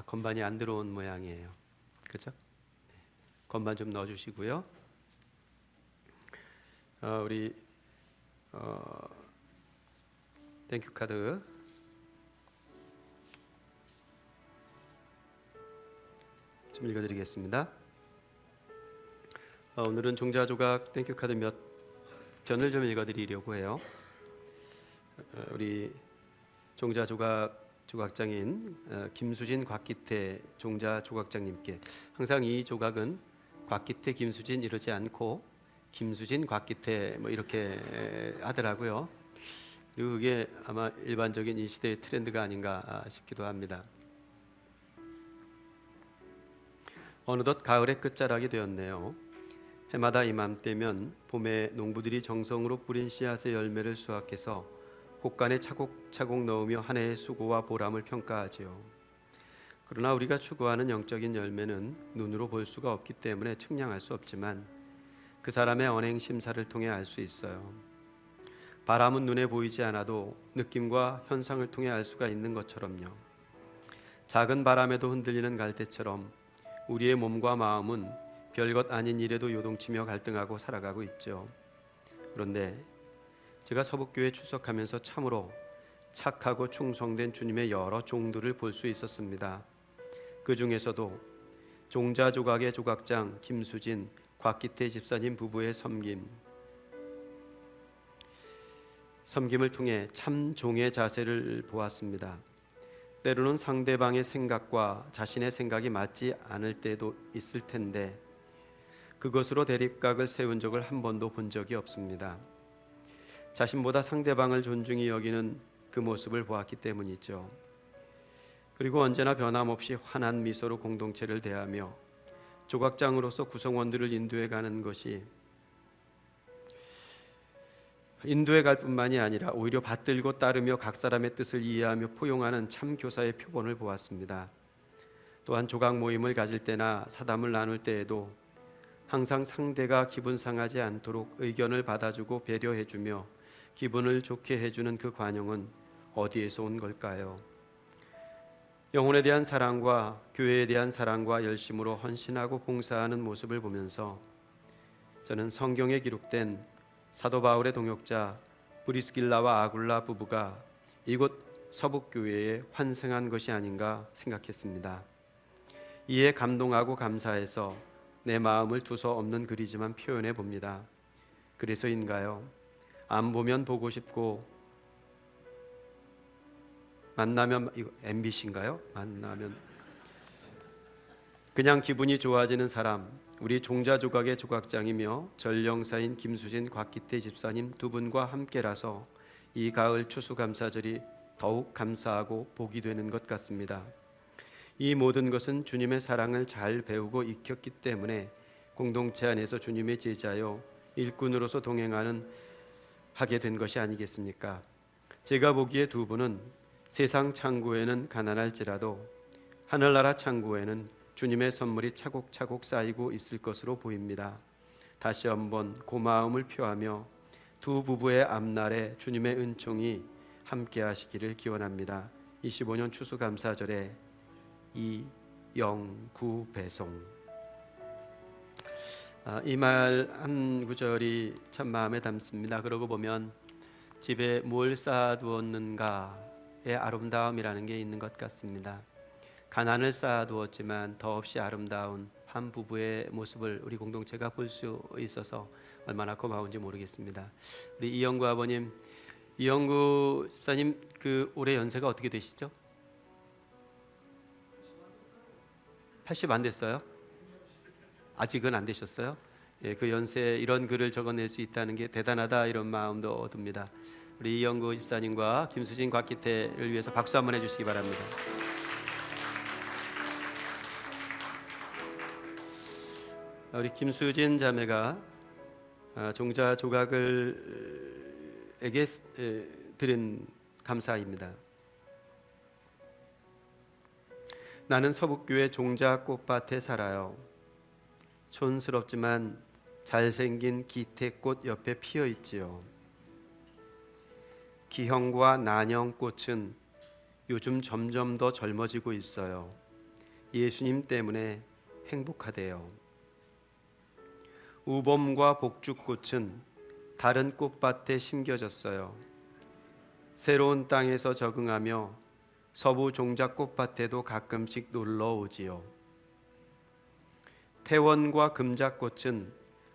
건반이 안 들어온 모양이에요. 그죠? 건반 좀 넣어주시고요. 우리 땡큐 카드 좀 읽어드리겠습니다. 오늘은 종자조각 땡큐 카드 몇 편을 좀 읽어드리려고 해요. 우리 종자조각 조각장인 김수진 곽기태 종자조각장님께 항상 이 조각은 곽기태 김수진 이러지 않고 김수진 곽기태 뭐 이렇게 하더라고요. 그리고 그게 아마 일반적인 이 시대의 트렌드가 아닌가 싶기도 합니다. 어느덧 가을의 끝자락이 되었네요. 해마다 이맘때면 봄에 농부들이 정성으로 뿌린 씨앗의 열매를 수확해서 곡간에 차곡차곡 넣으며 한 해의 수고와 보람을 평가하지요. 그러나 우리가 추구하는 영적인 열매는 눈으로 볼 수가 없기 때문에 측량할 수 없지만 그 사람의 언행 심사를 통해 알 수 있어요. 바람은 눈에 보이지 않아도 느낌과 현상을 통해 알 수가 있는 것처럼요. 작은 바람에도 흔들리는 갈대처럼 우리의 몸과 마음은 별것 아닌 일에도 요동치며 갈등하고 살아가고 있죠. 그런데 제가 서북교회에 출석하면서 참으로 착하고 충성된 주님의 여러 종들을 볼 수 있었습니다. 그 중에서도 종자조각의 조각장 김수진, 곽기태 집사님 부부의 섬김을 통해 참 종의 자세를 보았습니다. 때로는 상대방의 생각과 자신의 생각이 맞지 않을 때도 있을 텐데 그것으로 대립각을 세운 적을 한 번도 본 적이 없습니다. 자신보다 상대방을 존중히 여기는 그 모습을 보았기 때문이죠. 그리고 언제나 변함없이 환한 미소로 공동체를 대하며 조각장으로서 구성원들을 인도해 가는 것이 인도해 갈 뿐만이 아니라 오히려 받들고 따르며 각 사람의 뜻을 이해하며 포용하는 참 교사의 표본을 보았습니다. 또한 조각 모임을 가질 때나 사담을 나눌 때에도 항상 상대가 기분 상하지 않도록 의견을 받아주고 배려해주며 기분을 좋게 해주는 그 관용은 어디에서 온 걸까요? 영혼에 대한 사랑과 교회에 대한 사랑과 열심으로 헌신하고 봉사하는 모습을 보면서 저는 성경에 기록된 사도 바울의 동역자 브리스길라와 아굴라 부부가 이곳 서북교회에 환생한 것이 아닌가 생각했습니다. 이에 감동하고 감사해서 내 마음을 두서없는 글이지만 표현해 봅니다. 그래서인가요? 안 보면 보고 싶고 만나면 이거 MBC인가요? 만나면 그냥 기분이 좋아지는 사람, 우리 종자조각의 조각장이며 전령사인 김수진 곽기태 집사님 두 분과 함께라서 이 가을 추수감사절이 더욱 감사하고 복이 되는 것 같습니다. 이 모든 것은 주님의 사랑을 잘 배우고 익혔기 때문에 공동체 안에서 주님의 제자요 일꾼으로서 하게 된 것이 아니겠습니까? 제가 보기에 두 분은 세상 창고에는 가난할지라도 하늘나라 창고에는 주님의 선물이 차곡차곡 쌓이고 있을 것으로 보입니다. 다시 한번 고마움을 표하며 두 부부의 앞날에 주님의 은총이 함께 하시기를 기원합니다. 25년 추수감사절에 이영구 배송. 이 말 한 구절이 참 마음에 담습니다. 그러고 보면 집에 뭘 쌓아두었는가의 아름다움이라는 게 있는 것 같습니다. 가난을 쌓아두었지만 더없이 아름다운 한 부부의 모습을 우리 공동체가 볼 수 있어서 얼마나 고마운지 모르겠습니다. 우리 이영구 아버님, 이영구 집사님 그 올해 연세가 어떻게 되시죠? 80 안 됐어요? 아직은 안 되셨어요? 예, 그 연세에 이런 글을 적어낼 수 있다는 게 대단하다 이런 마음도 듭니다. 우리 이영구 집사님과 김수진 곽기태를 위해서 박수 한번 해주시기 바랍니다. 우리 김수진 자매가 종자 조각을 에게 드린 감사입니다. 나는 서북교회 종자 꽃밭에 살아요. 촌스럽지만 잘생긴 기태꽃 옆에 피어 있지요. 기형과 난형꽃은 요즘 점점 더 젊어지고 있어요. 예수님 때문에 행복하대요. 우범과 복죽꽃은 다른 꽃밭에 심겨졌어요. 새로운 땅에서 적응하며 서부 종자꽃밭에도 가끔씩 놀러 오지요. 태원과 금자꽃은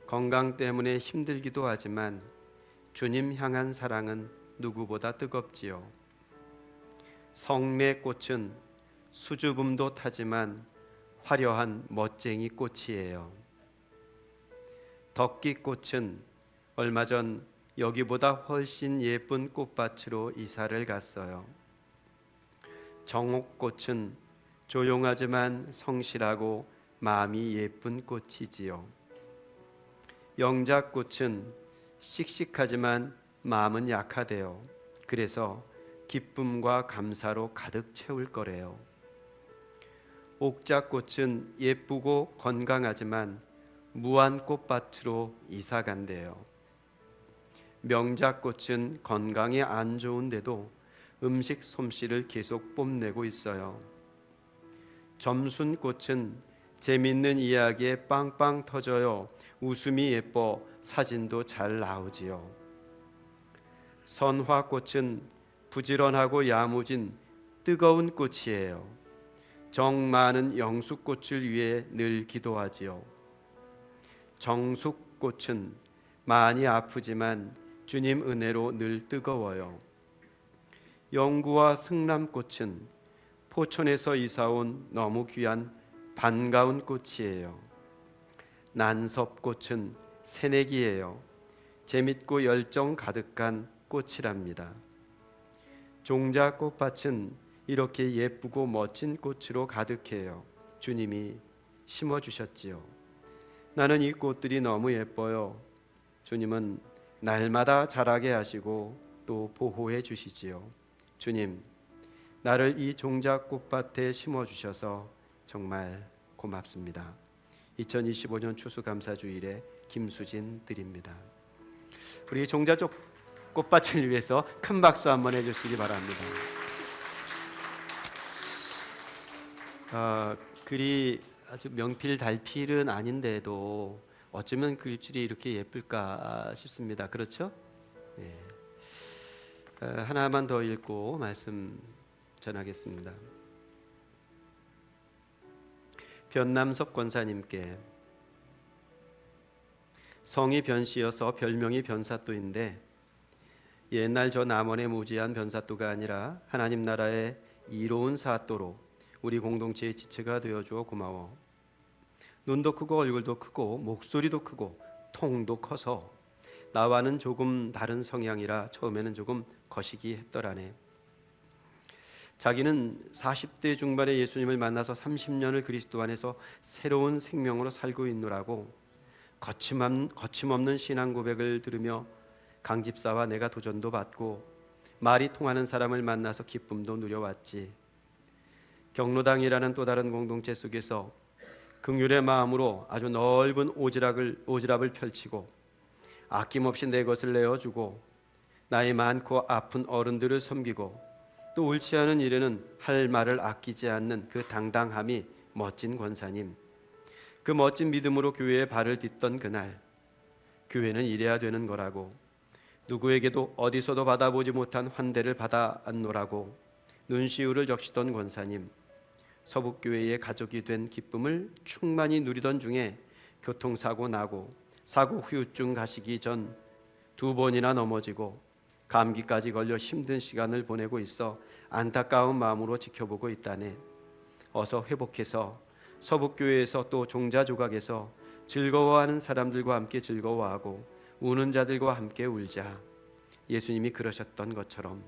건강 때문에 힘들기도 하지만 주님 향한 사랑은 누구보다 뜨겁지요. 성매꽃은 수줍음도 타지만 화려한 멋쟁이 꽃이에요. 덕기꽃은 얼마 전 여기보다 훨씬 예쁜 꽃밭으로 이사를 갔어요. 정옥꽃은 조용하지만 성실하고 마음이 예쁜 꽃이지요. 영자꽃은 씩씩하지만 마음은 약하대요. 그래서 기쁨과 감사로 가득 채울 거래요. 옥자꽃은 예쁘고 건강하지만 무한 꽃밭으로 이사 간대요. 명자꽃은 건강에 안 좋은데도 음식 솜씨를 계속 뽐내고 있어요. 점순꽃은 재밌는 이야기에 빵빵 터져요. 웃음이 예뻐 사진도 잘 나오지요. 선화꽃은 부지런하고 야무진 뜨거운 꽃이에요. 정 많은 영숙꽃을 위해 늘 기도하지요. 정숙꽃은 많이 아프지만 주님 은혜로 늘 뜨거워요. 영구와 승남꽃은 포천에서 이사온 너무 귀한 반가운 꽃이에요. 난섭꽃은 새내기예요. 재밌고 열정 가득한 꽃이랍니다. 종자 꽃밭은 이렇게 예쁘고 멋진 꽃으로 가득해요. 주님이 심어주셨지요. 나는 이 꽃들이 너무 예뻐요. 주님은 날마다 자라게 하시고 또 보호해 주시지요. 주님, 나를 이 종자 꽃밭에 심어주셔서 정말 고맙습니다. 2025년 추수감사주일에 김수진 드립니다. 우리 종자족 꽃밭을 위해서 큰 박수 한번 해주시기 바랍니다. 글이 아주 명필 달필은 아닌데도 어쩌면 글줄이 이렇게 예쁠까 싶습니다. 그렇죠? 네. 하나만 더 읽고 말씀 전하겠습니다. 변남석 권사님께, 성이 변씨여서 별명이 변사또인데 옛날 저 남원의 무지한 변사또가 아니라 하나님 나라의 이로운 사또로 우리 공동체의 지체가 되어주어 고마워. 눈도 크고 얼굴도 크고 목소리도 크고 통도 커서 나와는 조금 다른 성향이라 처음에는 조금 거시기 했더라네. 자기는 40대 중반에 예수님을 만나서 30년을 그리스도 안에서 새로운 생명으로 살고 있노라고 거침없는 신앙 고백을 들으며 강집사와 내가 도전도 받고 말이 통하는 사람을 만나서 기쁨도 누려왔지. 경로당이라는 또 다른 공동체 속에서 긍휼의 마음으로 아주 넓은 오지랖을 펼치고 아낌없이 내 것을 내어주고 나이 많고 아픈 어른들을 섬기고 또 옳지 않은 일에는 할 말을 아끼지 않는 그 당당함이 멋진 권사님. 그 멋진 믿음으로 교회에 발을 딛던 그날, 교회는 이래야 되는 거라고, 누구에게도 어디서도 받아보지 못한 환대를 받아 안노라고 눈시울을 적시던 권사님. 서북교회의 가족이 된 기쁨을 충만히 누리던 중에 교통사고 나고 사고 후유증 가시기 전 2번이나 넘어지고 감기까지 걸려 힘든 시간을 보내고 있어 안타까운 마음으로 지켜보고 있다네. 어서 회복해서 서북교회에서 또 종자조각에서 즐거워하는 사람들과 함께 즐거워하고 우는 자들과 함께 울자. 예수님이 그러셨던 것처럼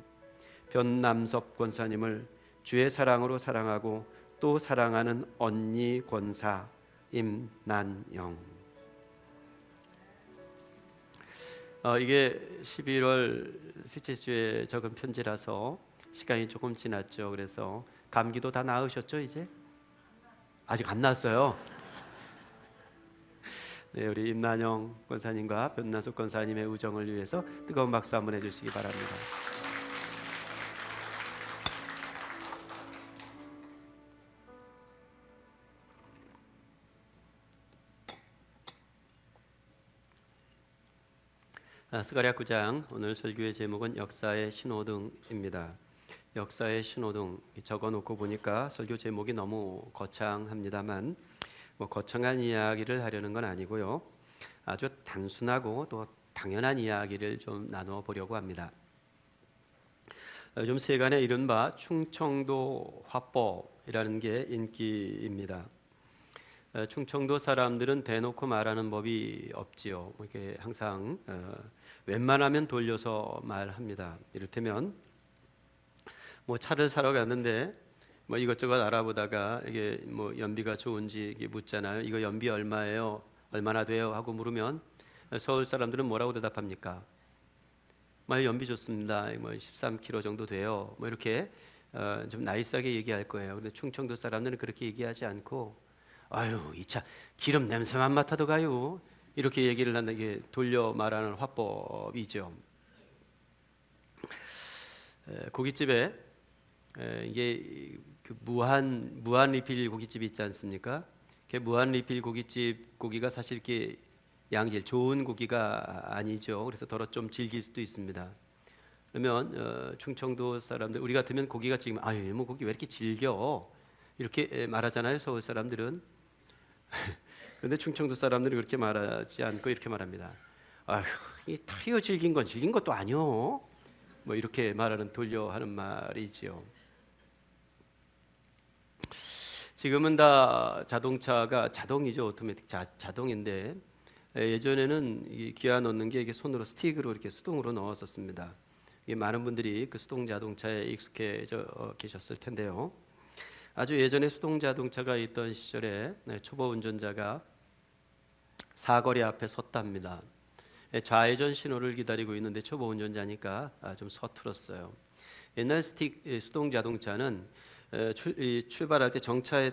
변남섭 권사님을 주의 사랑으로 사랑하고 또 사랑하는 언니 권사 임난영. 이게 11월 셋째 주에 적은 편지라서 시간이 조금 지났죠. 그래서 감기도 다 나으셨죠? 이제? 아직 안 났어요. 네, 우리 임난영 권사님과 변남섭 권사님의 우정을 위해서 뜨거운 박수 한번 해주시기 바랍니다. 스가랴 9장 오늘 설교의 제목은 역사의 신호등입니다. 역사의 신호등 적어놓고 보니까 설교 제목이 너무 거창합니다만 거창한 이야기를 하려는 건 아니고요. 아주 단순하고 또 당연한 이야기를 좀 나누어 보려고 합니다. 요즘 세간에 이른바 충청도 화법이라는 게 인기입니다. 충청도 사람들은 대놓고 말하는 법이 없지요. 이렇게 항상 웬만하면 돌려서 말합니다. 이를테면 차를 사러 갔는데 이것저것 알아보다가 이게 연비가 좋은지 이게 묻잖아요. 이거 연비 얼마예요? 얼마나 돼요? 하고 물으면 서울 사람들은 뭐라고 대답합니까? 연비 좋습니다. 13km 정도 돼요. 이렇게 좀 나이스하게 얘기할 거예요. 근데 충청도 사람들은 그렇게 얘기하지 않고 아유, 이 차 기름 냄새만 맡아도 가요. 이렇게 얘기를 하는 게 돌려 말하는 화법이죠. 고깃집에 이게 그 무한 리필 고깃집이 있지 않습니까? 그 무한 리필 고깃집 고기가 사실 이렇게 양질 좋은 고기가 아니죠. 그래서 덜어 좀 질길 수도 있습니다. 그러면 충청도 사람들 우리 같으면 고기가 지금 아유 뭐 고기 왜 이렇게 질겨 이렇게 말하잖아요. 서울 사람들은. 그런데 충청도 사람들이 그렇게 말하지 않고 이렇게 말합니다. 아휴 이 타이어 질긴 건 질긴 것도 아니요. 이렇게 말하는 돌려 하는 말이지요. 지금은 다 자동차가 자동이죠. 오토매틱 자동인데 예전에는 기아 넣는 게 이게 손으로 스틱으로 이렇게 수동으로 넣었었습니다. 많은 분들이 그 수동 자동차에 익숙해져 계셨을 텐데요. 아주 예전에 수동 자동차가 있던 시절에 초보 운전자가 사거리 앞에 섰답니다. 좌회전 신호를 기다리고 있는데 초보 운전자니까 좀 서툴었어요. 옛날 수동 자동차는 출발할 때 정차에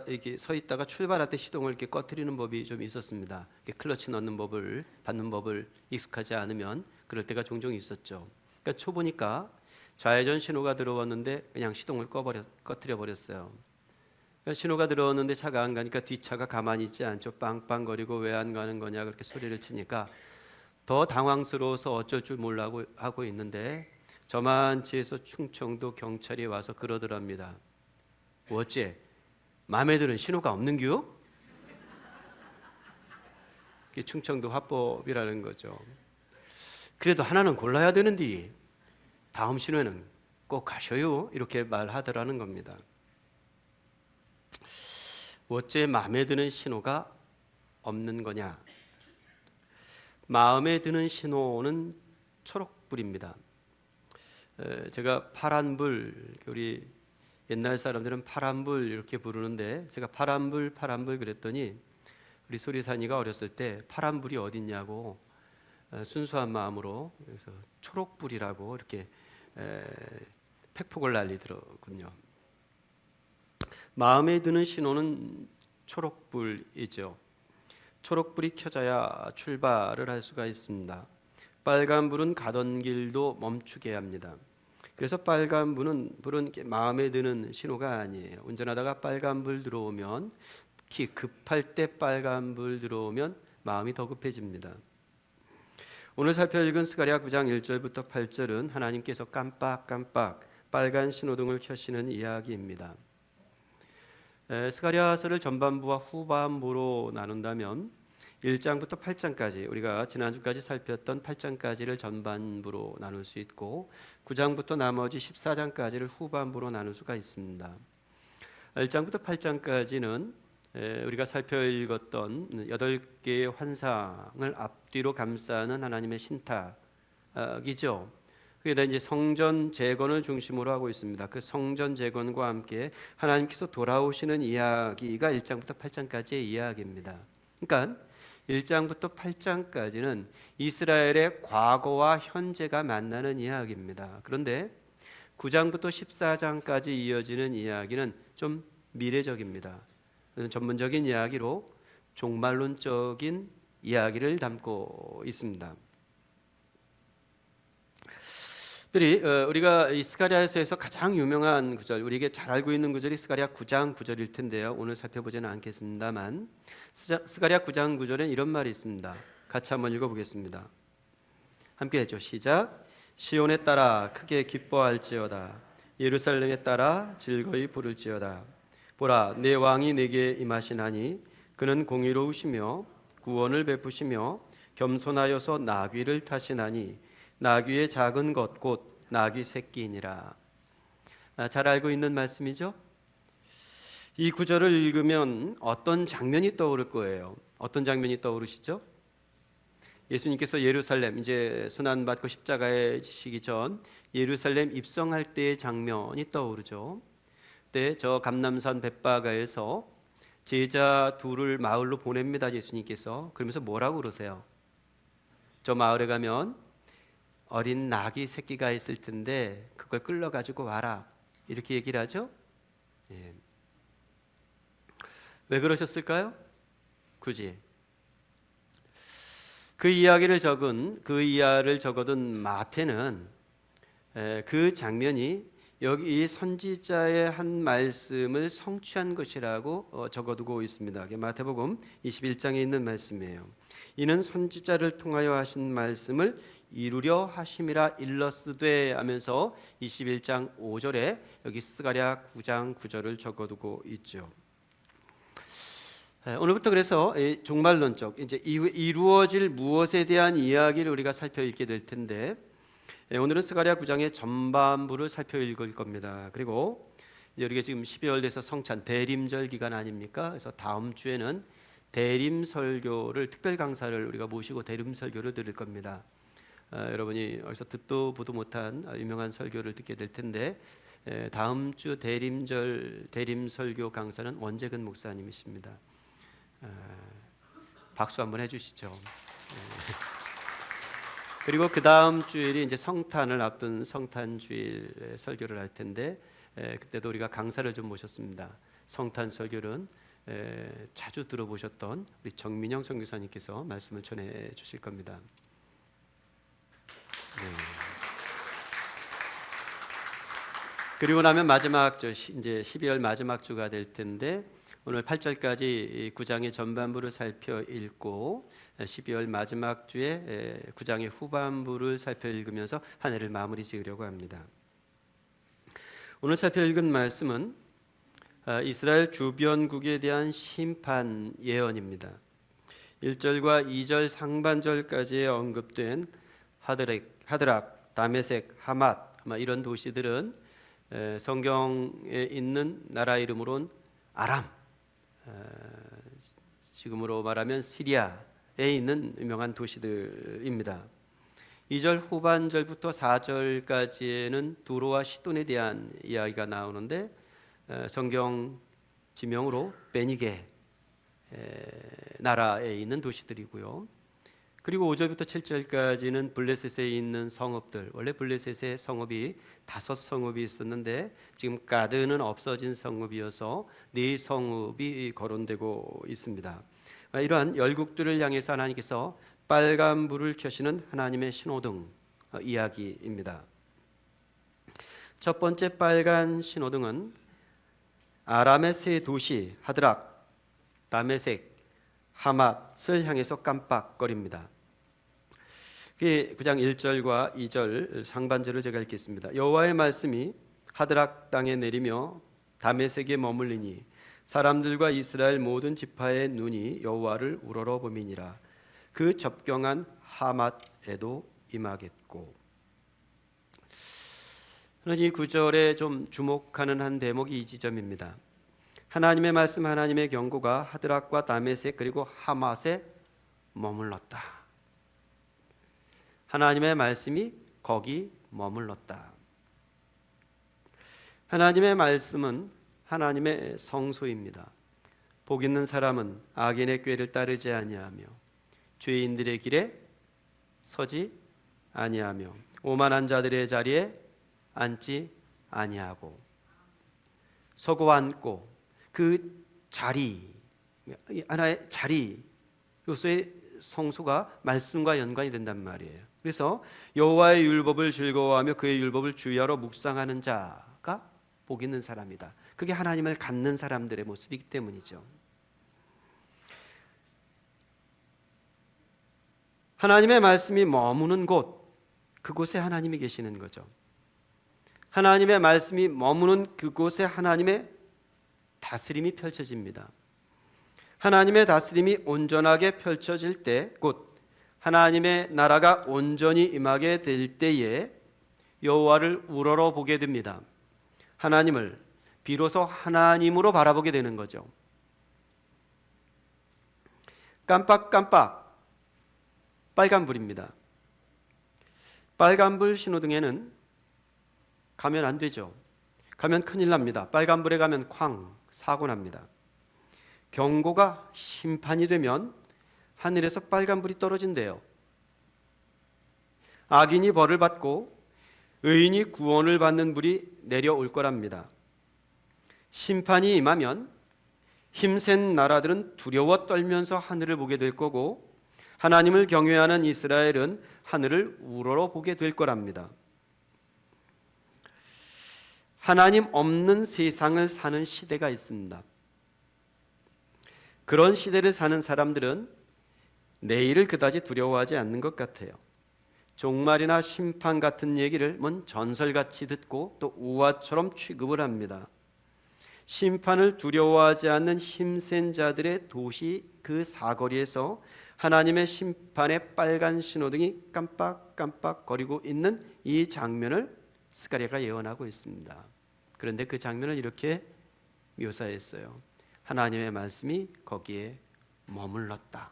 이렇게 서 있다가 출발할 때 시동을 이렇게 꺼트리는 법이 좀 있었습니다. 클러치 넣는 법을 받는 법을 익숙하지 않으면 그럴 때가 종종 있었죠. 그러니까 초보니까 좌회전 신호가 들어왔는데 그냥 시동을 꺼트려 버렸어요. 그러니까 신호가 들어왔는데 차가 안 가니까 뒷차가 가만히 있지 않죠. 빵빵거리고 왜 안 가는 거냐 그렇게 소리를 치니까 더 당황스러워서 어쩔 줄 몰라고 하고 있는데 저만치에서 충청도 경찰이 와서 그러더랍니다. 어째 마음에 드는 신호가 없는겨? 그게 충청도 화법이라는 거죠. 그래도 하나는 골라야 되는데 다음 신호에는 꼭 가셔요 이렇게 말하더라는 겁니다. 어째 마음에 드는 신호가 없는 거냐? 마음에 드는 신호는 초록불입니다. 제가 파란불, 우리 옛날 사람들은 파란불 이렇게 부르는데 제가 파란불 그랬더니 우리 소리산이가 어렸을 때 파란불이 어딨냐고 순수한 마음으로 그래서 초록불이라고 이렇게 팩폭을 날리더군요. 마음에 드는 신호는 초록불이죠. 초록불이 켜져야 출발을 할 수가 있습니다. 빨간불은 가던 길도 멈추게 합니다. 그래서 빨간불은 마음에 드는 신호가 아니에요. 운전하다가 빨간불 들어오면 특히 급할 때 빨간불 들어오면 마음이 더 급해집니다. 오늘 살펴 읽은 스가랴 9장 1절부터 8절은 하나님께서 깜빡깜빡 빨간 신호등을 켜시는 이야기입니다. 스가랴서를 전반부와 후반부로 나눈다면 1장부터 8장까지 우리가 지난주까지 살폈던 8장까지를 전반부로 나눌 수 있고 9장부터 나머지 14장까지를 후반부로 나눌 수가 있습니다. 1장부터 8장까지는 우리가 살펴 읽었던 8개의 환상을 앞뒤로 감싸는 하나님의 신탁이죠. 그게 이제 성전 재건을 중심으로 하고 있습니다. 그 성전 재건과 함께 하나님께서 돌아오시는 이야기가 1장부터 8장까지의 이야기입니다. 그러니까 1장부터 8장까지는 이스라엘의 과거와 현재가 만나는 이야기입니다. 그런데 9장부터 14장까지 이어지는 이야기는 좀 미래적입니다. 전문적인 이야기로 종말론적인 이야기를 담고 있습니다. 우리가 이 스가랴서에서 가장 유명한 구절, 우리에게 잘 알고 있는 구절이 스가랴 9장 9절일 텐데요. 오늘 살펴보지는 않겠습니다만 스가랴 9장 9절엔 이런 말이 있습니다. 같이 한번 읽어보겠습니다. 함께 해줘. 시작. 시온에 따라 크게 기뻐할지어다. 예루살렘에 따라 즐거이 부를지어다. 보라, 내 왕이 내게 임하시나니 그는 공의로우시며 구원을 베푸시며 겸손하여서 나귀를 타시나니 나귀의 작은 것 곧 나귀 새끼이니라. 잘 알고 있는 말씀이죠? 이 구절을 읽으면 어떤 장면이 떠오를 거예요. 어떤 장면이 떠오르시죠? 예수님께서 예루살렘 이제 순환받고 십자가에 지시기 전 예루살렘 입성할 때의 장면이 떠오르죠. 그때 저 감람산 벳바가에서 제자 둘을 마을로 보냅니다. 예수님께서. 그러면서 뭐라고 그러세요? 저 마을에 가면 어린 나귀 새끼가 있을 텐데 그걸 끌러가지고 와라, 이렇게 얘기를 하죠. 예. 왜 그러셨을까요? 굳이 그 이야기를 적어둔 마태는 그 장면이 여기 이 선지자의 한 말씀을 성취한 것이라고 적어두고 있습니다. 마태복음 21장에 있는 말씀이에요. 이는 선지자를 통하여 하신 말씀을 이루려 하심이라 일러스되 하면서 21장 5절에 여기 스가랴 9장 9절을 적어두고 있죠. 오늘부터 그래서 종말론적 이제 이루어질 무엇에 대한 이야기를 우리가 살펴읽게 될 텐데, 오늘은 스가랴 9장의 전반부를 살펴읽을 겁니다. 그리고 우리가 지금 12월 돼서 성찬 대림절 기간 아닙니까? 그래서 다음 주에는 대림 설교를 특별 강사를 우리가 모시고 대림 설교를 들을 겁니다. 여러분이 어디서 듣도 보도 못한 유명한 설교를 듣게 될 텐데, 다음 주 대림절 대림 설교 강사는 원재근 목사님이십니다. 박수 한번 해주시죠. 그리고 그 다음 주일이 이제 성탄을 앞둔 성탄주일 설교를 할 텐데, 그때도 우리가 강사를 좀 모셨습니다. 성탄 설교는 자주 들어보셨던 우리 정민영 선교사님께서 말씀을 전해 주실 겁니다. 그리고 나면 마지막 주 이제 12월 마지막 주가 될 텐데, 오늘 8절까지 9장의 전반부를 살펴 읽고 12월 마지막 주에 9장의 후반부를 살펴 읽으면서 한 해를 마무리 지으려고 합니다. 오늘 살펴 읽은 말씀은 이스라엘 주변국에 대한 심판 예언입니다. 1절과 2절 상반절까지에 언급된 하드락, 다메섹, 하맛 이런 도시들은 성경에 있는 나라 이름으로는 아람, 지금으로 말하면 시리아에 있는 유명한 도시들입니다. 2절 후반절부터 4절까지에는 두로와 시돈에 대한 이야기가 나오는데, 성경 지명으로 베니게 나라에 있는 도시들이고요. 그리고 5절부터 7절까지는 블레셋에 있는 성읍들, 원래 블레셋의 성읍이 5성읍이 있었는데 지금 가드는 없어진 성읍이어서 4성읍이 거론되고 있습니다. 이러한 열국들을 향해서 하나님께서 빨간 불을 켜시는 하나님의 신호등 이야기입니다. 첫 번째 빨간 신호등은 아람의 세 도시 하드락, 다메섹, 하맛을 향해서 깜빡거립니다. 9장 1절과 2절 상반절을 제가 읽겠습니다. 여호와의 말씀이 하드락 땅에 내리며 다메섹에 머물리니 사람들과 이스라엘 모든 지파의 눈이 여호와를 우러러보미니라. 그 접경한 하맛에도 임하겠고. 이 구절에 좀 주목하는 한 대목이 이 지점입니다. 하나님의 말씀, 하나님의 경고가 하드락과 다메섹 그리고 하맛에 머물렀다. 하나님의 말씀이 거기 머물렀다. 하나님의 말씀은 하나님의 성소입니다. 복 있는 사람은 악인의 꾀를 따르지 아니하며 죄인들의 길에 서지 아니하며 오만한 자들의 자리에 앉지 아니하고, 서고 앉고 그 자리, 하나의 자리 요소의 성소가 말씀과 연관이 된단 말이에요. 그래서 여호와의 율법을 즐거워하며 그의 율법을 주야로 묵상하는 자가 복 있는 사람이다. 그게 하나님을 갖는 사람들의 모습이기 때문이죠. 하나님의 말씀이 머무는 곳, 그곳에 하나님이 계시는 거죠. 하나님의 말씀이 머무는 그곳에 하나님의 다스림이 펼쳐집니다. 하나님의 다스림이 온전하게 펼쳐질 때, 곧 하나님의 나라가 온전히 임하게 될 때에 여호와를 우러러 보게 됩니다. 하나님을 비로소 하나님으로 바라보게 되는 거죠. 깜빡깜빡 빨간불입니다. 빨간불 신호등에는 가면 안 되죠. 가면 큰일 납니다. 빨간불에 가면 쾅 사고 납니다. 경고가 심판이 되면 하늘에서 빨간불이 떨어진대요. 악인이 벌을 받고 의인이 구원을 받는 불이 내려올 거랍니다. 심판이 임하면 힘센 나라들은 두려워 떨면서 하늘을 보게 될 거고, 하나님을 경외하는 이스라엘은 하늘을 우러러 보게 될 거랍니다. 하나님 없는 세상을 사는 시대가 있습니다. 그런 시대를 사는 사람들은 내일을 그다지 두려워하지 않는 것 같아요. 종말이나 심판 같은 얘기를 전설같이 듣고 또 우화처럼 취급을 합니다. 심판을 두려워하지 않는 힘센 자들의 도시 그 사거리에서 하나님의 심판의 빨간 신호등이 깜빡깜빡 거리고 있는 이 장면을 스가랴가 예언하고 있습니다. 그런데 그 장면을 이렇게 묘사했어요. 하나님의 말씀이 거기에 머물렀다.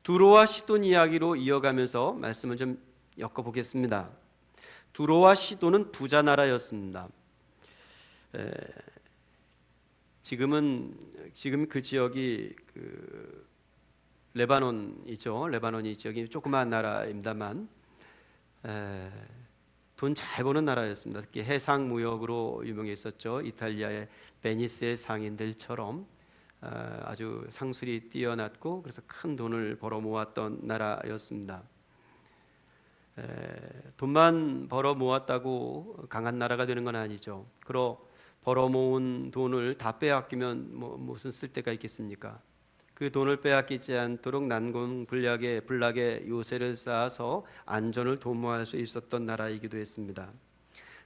두로와 시돈 이야기로 이어가면서 말씀을 좀 엮어보겠습니다. 두로와 시돈은 부자 나라였습니다. 지금 그 지역이 레바논이죠. 레바논이 이 지역이 조그마한 나라입니다만 돈 잘 버는 나라였습니다. 특히 해상 무역으로 유명했었죠. 이탈리아의 베니스의 상인들처럼 아주 상술이 뛰어났고 그래서 큰 돈을 벌어 모았던 나라였습니다. 돈만 벌어 모았다고 강한 나라가 되는 건 아니죠. 벌어 모은 돈을 다 빼앗기면 무슨 쓸데가 있겠습니까? 그 돈을 빼앗기지 않도록 난공불락의 요새를 쌓아서 안전을 도모할 수 있었던 나라이기도 했습니다.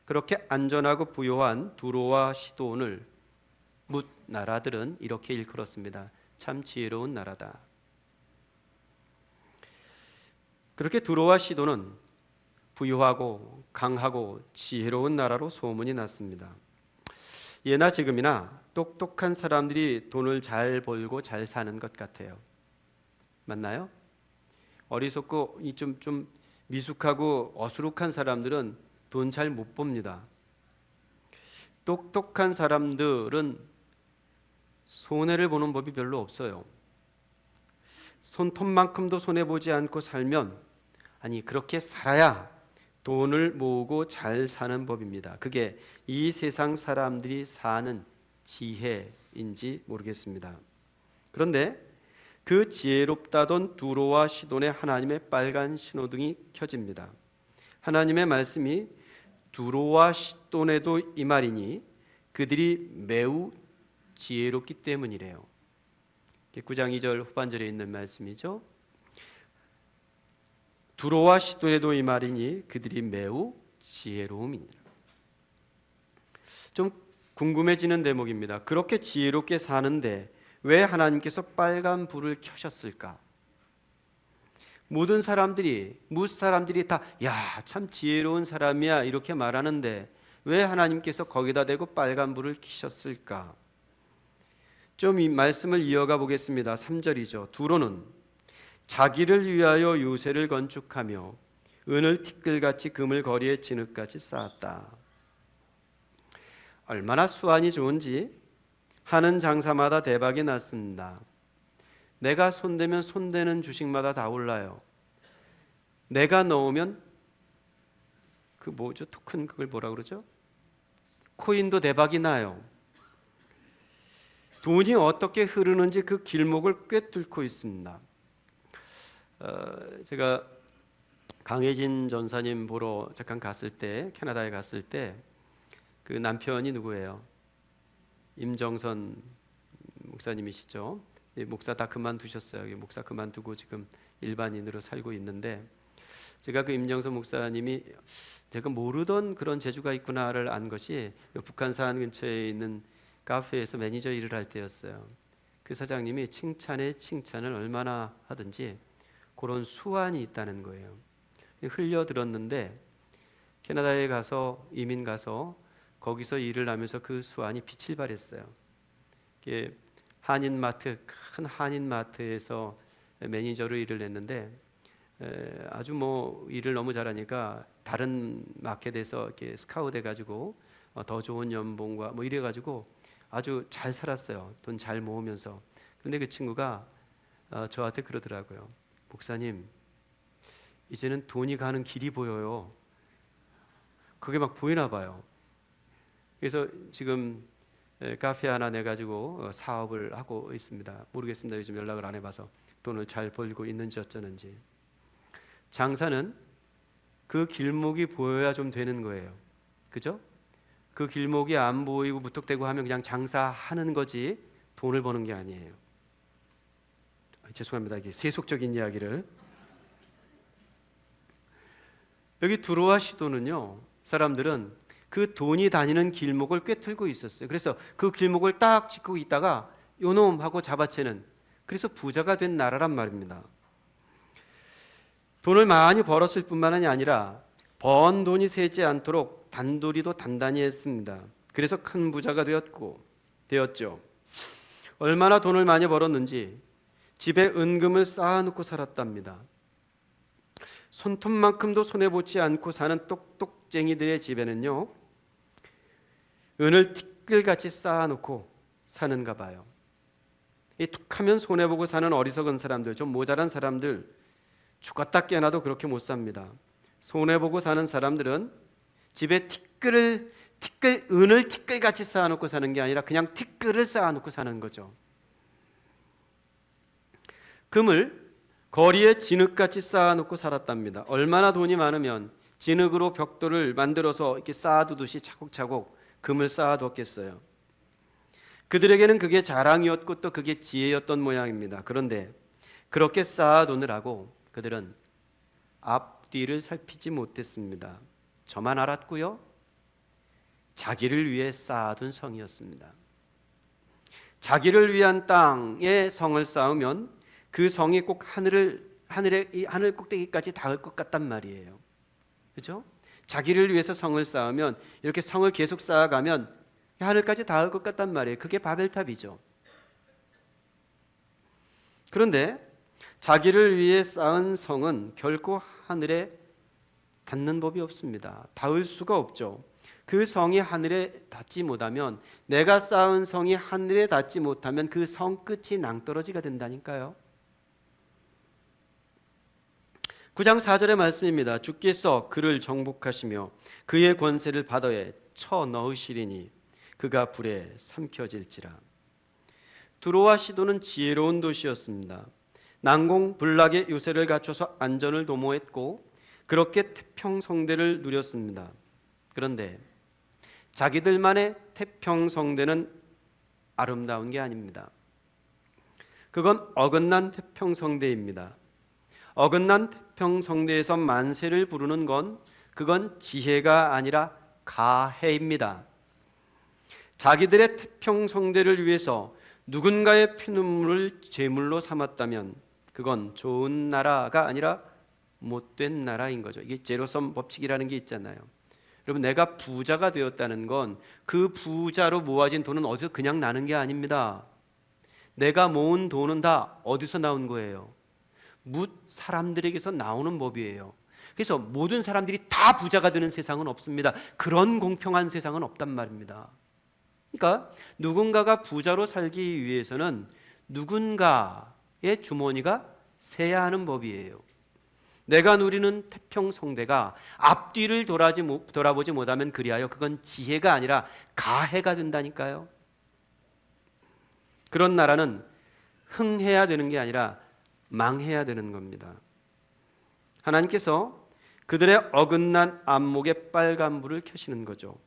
그렇게 안전하고 부요한 두로와 시돈을 뭇 나라들은 이렇게 일컬었습니다. 참 지혜로운 나라다. 그렇게 두로와 시돈은 부유하고 강하고 지혜로운 나라로 소문이 났습니다. 예나 지금이나 똑똑한 사람들이 돈을 잘 벌고 잘 사는 것 같아요. 맞나요? 어리석고 좀 미숙하고 어수룩한 사람들은 돈 잘 못 법니다. 똑똑한 사람들은 손해를 보는 법이 별로 없어요. 손톱만큼도 손해보지 않고 살면, 그렇게 살아야 돈을 모으고 잘 사는 법입니다. 그게 이 세상 사람들이 사는 지혜인지 모르겠습니다. 그런데 그 지혜롭다던 두로와 시돈에 하나님의 빨간 신호등이 켜집니다. 하나님의 말씀이 두로와 시돈에도 이 말이니 그들이 매우 지혜롭기 때문이래요. 9장 2절 후반절에 있는 말씀이죠. 두로와 시돈에도 이 말이니 그들이 매우 지혜로움이니라. 좀 궁금해지는 대목입니다. 그렇게 지혜롭게 사는데 왜 하나님께서 빨간 불을 켜셨을까? 모든 사람들이 다 참 지혜로운 사람이야 이렇게 말하는데 왜 하나님께서 거기다 대고 빨간 불을 켜셨을까? 좀 이 말씀을 이어가 보겠습니다. 3절이죠. 두로는 자기를 위하여 요새를 건축하며 은을 티끌같이 금을 거리에 진흙같이 쌓았다. 얼마나 수완이 좋은지 하는 장사마다 대박이 났습니다. 내가 손대면 손대는 주식마다 다 올라요. 내가 넣으면 토큰 그걸 뭐라 그러죠? 코인도 대박이 나요. 돈이 어떻게 흐르는지 그 길목을 꿰뚫고 있습니다. 제가 강혜진 전사님 보러 잠깐 갔을 때, 캐나다에 갔을 때 그 남편이 누구예요? 임정선 목사님이시죠. 목사 다 그만두셨어요. 목사 그만두고 지금 일반인으로 살고 있는데, 제가 그 임정선 목사님이 제가 모르던 그런 재주가 있구나를 안 것이 북한산 근처에 있는 카페에서 매니저 일을 할 때였어요. 그 사장님이 칭찬에 칭찬을 얼마나 하든지 그런 수완이 있다는 거예요. 흘려 들었는데 캐나다에 가서 이민 가서 거기서 일을 하면서 그 수완이 빛을 발했어요. 한인마트, 큰 한인마트에서 매니저로 일을 했는데 아주 뭐 일을 너무 잘하니까 다른 마켓에서 이렇게 스카우트 해가지고 더 좋은 연봉과 뭐 이래가지고 아주 잘 살았어요. 돈 잘 모으면서. 그런데 그 친구가 저한테 그러더라고요. 목사님, 이제는 돈이 가는 길이 보여요. 그게 막 보이나 봐요. 그래서 지금 카페 하나 내가지고 사업을 하고 있습니다. 모르겠습니다. 요즘 연락을 안 해봐서 돈을 잘 벌고 있는지 어쩌는지. 장사는 그 길목이 보여야 좀 되는 거예요. 그죠? 그 길목이 안 보이고 무턱대고 하면 그냥 장사하는 거지 돈을 버는 게 아니에요. 죄송합니다. 이게 세속적인 이야기를. 여기 두로와 시돈은요, 사람들은 그 돈이 다니는 길목을 꿰뚫고 있었어요. 그래서 그 길목을 딱 짚고 있다가 요놈 하고 잡아채는, 그래서 부자가 된 나라란 말입니다. 돈을 많이 벌었을 뿐만이 아니라 번 돈이 새지 않도록 단도리도 단단히 했습니다. 그래서 큰 부자가 되었죠. 얼마나 돈을 많이 벌었는지 집에 은금을 쌓아놓고 살았답니다. 손톱만큼도 손해보지 않고 사는 똑똑쟁이들의 집에는요, 은을 티끌같이 쌓아놓고 사는가 봐요. 이 툭하면 손해보고 사는 어리석은 사람들, 좀 모자란 사람들, 죽었다 깨어나도 그렇게 못 삽니다. 손해보고 사는 사람들은 집에 은을 티끌같이 쌓아놓고 사는 게 아니라 그냥 티끌을 쌓아놓고 사는 거죠. 금을 거리에 진흙같이 쌓아놓고 살았답니다. 얼마나 돈이 많으면 진흙으로 벽돌을 만들어서 이렇게 쌓아두듯이 차곡차곡 금을 쌓아뒀겠어요. 그들에게는 그게 자랑이었고 또 그게 지혜였던 모양입니다. 그런데 그렇게 쌓아두느라고 그들은 앞뒤를 살피지 못했습니다. 저만 알았고요, 자기를 위해 쌓아둔 성이었습니다. 자기를 위한 땅에 성을 쌓으면 그 성이 꼭 하늘 꼭대기까지 닿을 것 같단 말이에요. 그렇죠? 자기를 위해서 성을 쌓으면, 이렇게 성을 계속 쌓아가면 하늘까지 닿을 것 같단 말이에요. 그게 바벨탑이죠. 그런데 자기를 위해 쌓은 성은 결코 하늘에 닿는 법이 없습니다. 닿을 수가 없죠. 그 성이 하늘에 닿지 못하면, 내가 쌓은 성이 하늘에 닿지 못하면 그 성 끝이 낭떠러지가 된다니까요. 9장 4절의 말씀입니다. 주께서 그를 정복하시며 그의 권세를 바다에 쳐 넣으시리니 그가 불에 삼켜질지라. 두로와 시돈은 지혜로운 도시였습니다. 난공불락의 요새를 갖춰서 안전을 도모했고 그렇게 태평성대를 누렸습니다. 그런데 자기들만의 태평성대는 아름다운 게 아닙니다. 그건 어긋난 태평성대입니다. 어긋난 태평성대에서 만세를 부르는 건 그건 지혜가 아니라 가해입니다. 자기들의 태평성대를 위해서 누군가의 피눈물을 제물로 삼았다면 그건 좋은 나라가 아니라 못된 나라인 거죠. 이게 제로섬 법칙이라는 게 있잖아요. 여러분, 내가 부자가 되었다는 건 그 부자로 모아진 돈은 어디서 그냥 나는 게 아닙니다. 내가 모은 돈은 다 어디서 나온 거예요? 뭇 사람들에게서 나오는 법이에요. 그래서 모든 사람들이 다 부자가 되는 세상은 없습니다. 그런 공평한 세상은 없단 말입니다. 그러니까 누군가가 부자로 살기 위해서는 누군가의 주머니가 새야 하는 법이에요. 내가 누리는 태평성대가 앞뒤를 돌아보지 못하면 그리하여 그건 지혜가 아니라 가해가 된다니까요. 그런 나라는 흥해야 되는 게 아니라 망해야 되는 겁니다. 하나님께서 그들의 어긋난 안목에 빨간불을 켜시는 거죠.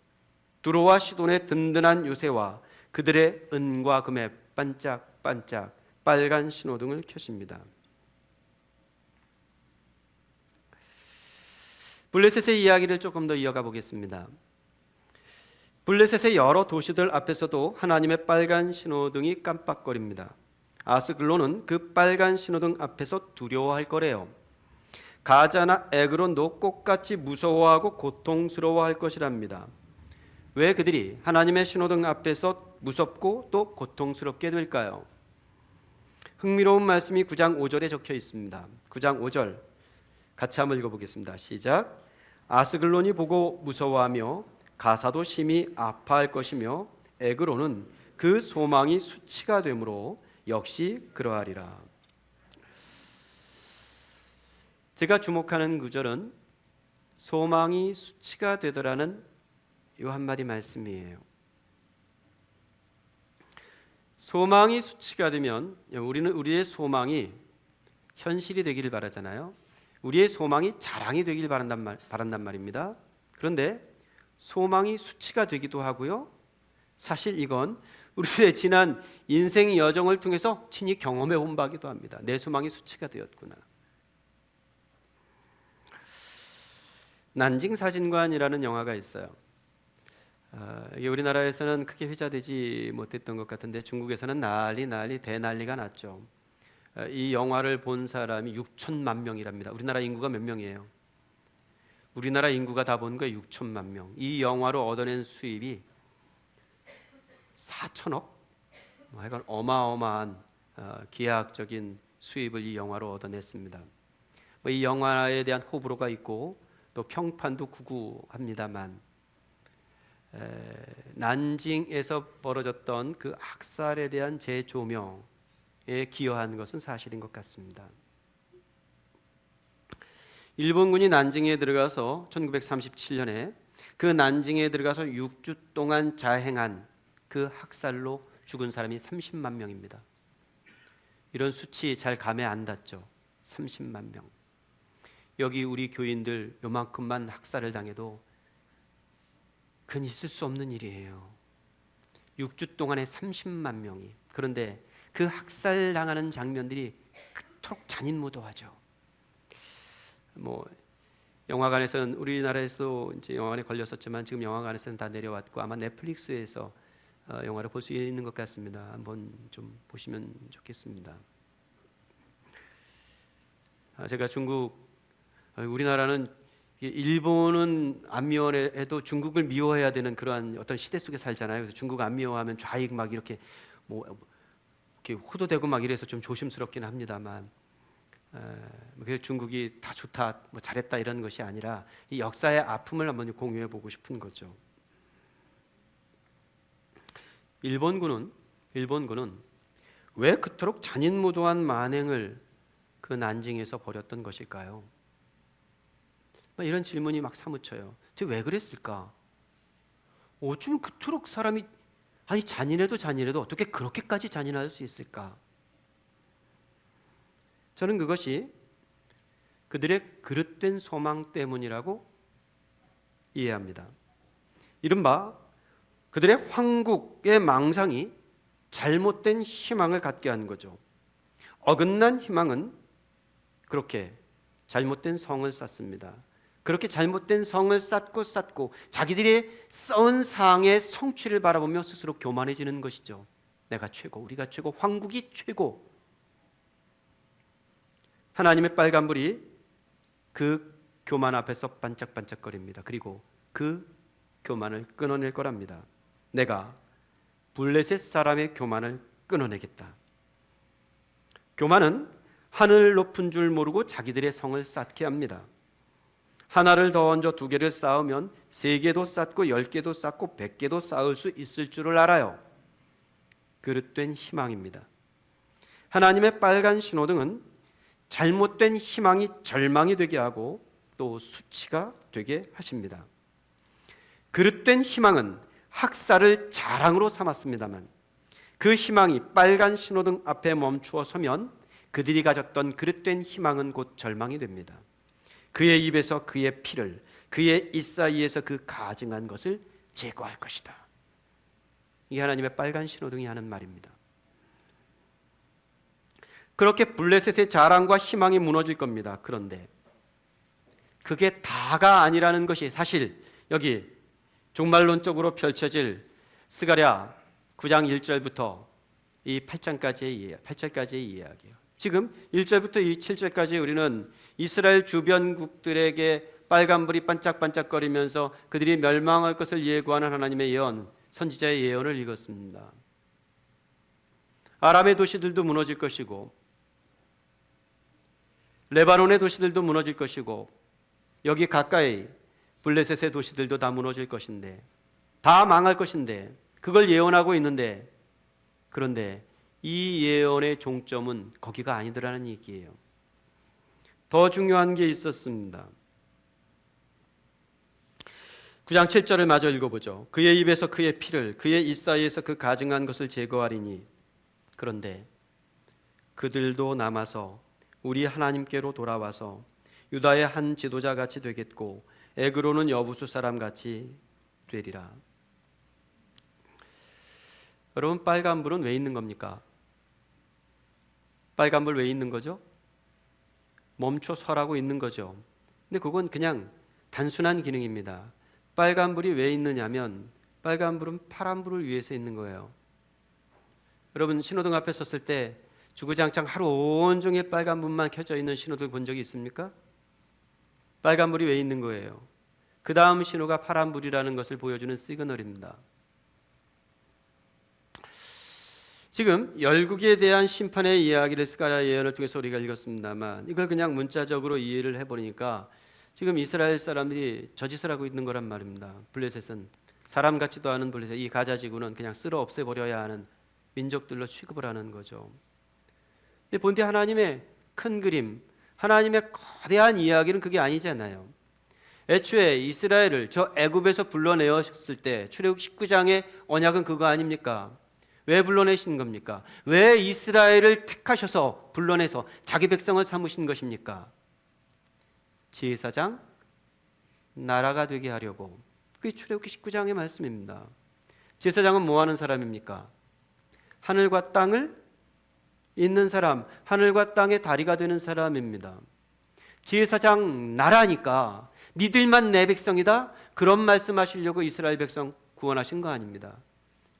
두로와 시돈의 든든한 요새와 그들의 은과 금에 반짝반짝 빨간 신호등을 켜십니다. 블레셋의 이야기를 조금 더 이어가 보겠습니다. 블레셋의 여러 도시들 앞에서도 하나님의 빨간 신호등이 깜빡거립니다. 아스글론은 그 빨간 신호등 앞에서 두려워할 거래요. 가자나 에그론도 똑같이 무서워하고 고통스러워할 것이랍니다. 왜 그들이 하나님의 신호등 앞에서 무섭고 또 고통스럽게 될까요? 흥미로운 말씀이 9장 5절에 적혀 있습니다. 9장 5절 같이 한번 읽어보겠습니다. 시작. 아스글론이 보고 무서워하며 가사도 심히 아파할 것이며 에그론은 그 소망이 수치가 되므로 역시 그러하리라. 제가 주목하는 구절은 소망이 수치가 되더라는 이 한마디 말씀이에요. 소망이 수치가 되면 우리는 우리의 소망이 현실이 되기를 바라잖아요. 우리의 소망이 자랑이 되길 바란단 말입니다. 그런데 소망이 수치가 되기도 하고요. 사실 이건 우리의 지난 인생 여정을 통해서 친히 경험해 온 바기도 합니다. 내 소망이 수치가 되었구나. 난징 사진관이라는 영화가 있어요. 이게 우리나라에서는 크게 회자되지 못했던 것 같은데 중국에서는 대난리가 났죠. 이 영화를 본 사람이 6천만 명이랍니다. 우리나라 인구가 몇 명이에요? 우리나라 인구가 다 본 거 6천만 명. 이 영화로 얻어낸 수입이 4천억? 하여간 어마어마한 기하학적인 수입을 이 영화로 얻어냈습니다. 이 영화에 대한 호불호가 있고 또 평판도 구구합니다만 난징에서 벌어졌던 그 학살에 대한 재조명에 기여한 것은 사실인 것 같습니다. 일본군이 난징에 들어가서 1937년에 그 난징에 들어가서 6주 동안 자행한 그 학살로 죽은 사람이 30만 명입니다. 이런 수치 잘 감에 안 닿죠. 30만 명. 여기 우리 교인들 요만큼만 학살을 당해도 그건 있을 수 없는 일이에요. 6주 동안에 30만 명이. 그런데 그 학살 당하는 장면들이 그토록 잔인무도하죠. 영화관에서는 우리나라에서도 이제 영화관에 걸렸었지만 지금 영화관에서는 다 내려왔고 아마 넷플릭스에서 영화를 볼 수 있는 것 같습니다. 한번 좀 보시면 좋겠습니다. 제가 우리나라는 일본은 안 미워해도 중국을 미워해야 되는 그러한 어떤 시대 속에 살잖아요. 그래서 중국 안 미워하면 좌익 막 이렇게 이렇게 호도되고 막 이래서 좀 조심스럽긴 합니다만, 그래서 중국이 다 좋다, 잘했다 이런 것이 아니라 이 역사의 아픔을 한번 공유해 보고 싶은 거죠. 일본군은 왜 그토록 잔인무도한 만행을 그 난징에서 벌였던 것일까요? 이런 질문이 막 사무쳐요. 왜 그랬을까? 어쩌면 그토록 사람이 잔인해도 어떻게 그렇게까지 잔인할 수 있을까? 저는 그것이 그들의 그릇된 소망 때문이라고 이해합니다. 이른바 그들의 황국의 망상이 잘못된 희망을 갖게 한 거죠. 어긋난 희망은 그렇게 잘못된 성을 쌓습니다. 그렇게 잘못된 성을 쌓고 자기들이 쌓은 상의 성취를 바라보며 스스로 교만해지는 것이죠. 내가 최고, 우리가 최고, 황국이 최고. 하나님의 빨간불이 그 교만 앞에서 반짝반짝거립니다. 그리고 그 교만을 끊어낼 거랍니다. 내가 블레셋 사람의 교만을 끊어내겠다. 교만은 하늘 높은 줄 모르고 자기들의 성을 쌓게 합니다. 하나를 더 얹어 2개를 쌓으면 3개도 쌓고 10개도 쌓고 100개도 쌓을 수 있을 줄을 알아요. 그릇된 희망입니다. 하나님의 빨간 신호등은 잘못된 희망이 절망이 되게 하고 또 수치가 되게 하십니다. 그릇된 희망은 학살을 자랑으로 삼았습니다만 그 희망이 빨간 신호등 앞에 멈추어 서면 그들이 가졌던 그릇된 희망은 곧 절망이 됩니다. 그의 입에서 그의 피를, 그의 입 사이에서 그 가증한 것을 제거할 것이다. 이게 하나님의 빨간 신호등이 하는 말입니다. 그렇게 블레셋의 자랑과 희망이 무너질 겁니다. 그런데 그게 다가 아니라는 것이 사실 여기 종말론적으로 펼쳐질 스가랴 9장 1절부터 이 8절까지의 이야기예요. 지금 1절부터 이 7절까지 우리는 이스라엘 주변국들에게 빨간불이 반짝반짝거리면서 그들이 멸망할 것을 예고하는 하나님의 예언, 선지자의 예언을 읽었습니다. 아람의 도시들도 무너질 것이고 레바논의 도시들도 무너질 것이고 여기 가까이 블레셋의 도시들도 다 무너질 것인데, 다 망할 것인데, 그걸 예언하고 있는데, 그런데 이 예언의 종점은 거기가 아니더라는 얘기예요. 더 중요한 게 있었습니다. 9장 7절을 마저 읽어보죠. 그의 입에서 그의 피를, 그의 입 사이에서 그 가증한 것을 제거하리니, 그런데 그들도 남아서 우리 하나님께로 돌아와서 유다의 한 지도자 같이 되겠고 에그로는 여부수 사람 같이 되리라. 여러분, 빨간불은 왜 있는 겁니까? 빨간불 왜 있는 거죠? 멈춰 서라고 있는 거죠. 근데 그건 그냥 단순한 기능입니다. 빨간불이 왜 있느냐면 빨간불은 파란불을 위해서 있는 거예요. 여러분, 신호등 앞에 섰을 때 주구장창 하루 온종일 빨간불만 켜져 있는 신호등 본 적이 있습니까? 빨간불이 왜 있는 거예요? 그 다음 신호가 파란불이라는 것을 보여주는 시그널입니다. 지금 열국에 대한 심판의 이야기를 스가랴 예언을 통해서 우리가 읽었습니다만, 이걸 그냥 문자적으로 이해를 해보니까 지금 이스라엘 사람들이 저짓을 하고 있는 거란 말입니다. 블레셋은 사람 같지도 않은 블레셋, 이 가자 지구는 그냥 쓸어 없애버려야 하는 민족들로 취급을 하는 거죠. 근데 본디 하나님의 큰 그림, 하나님의 거대한 이야기는 그게 아니잖아요. 애초에 이스라엘을 저 애굽에서 불러내었을 때 출애굽 19장의 언약은 그거 아닙니까? 왜 불러내신 겁니까? 왜 이스라엘을 택하셔서 불러내서 자기 백성을 삼으신 것입니까? 제사장, 나라가 되게 하려고. 그게 출애굽기 19장의 말씀입니다. 제사장은 뭐 하는 사람입니까? 하늘과 땅을 잇는 사람, 하늘과 땅의 다리가 되는 사람입니다. 제사장 나라니까 니들만 내 백성이다? 그런 말씀하시려고 이스라엘 백성 구원하신 거 아닙니다.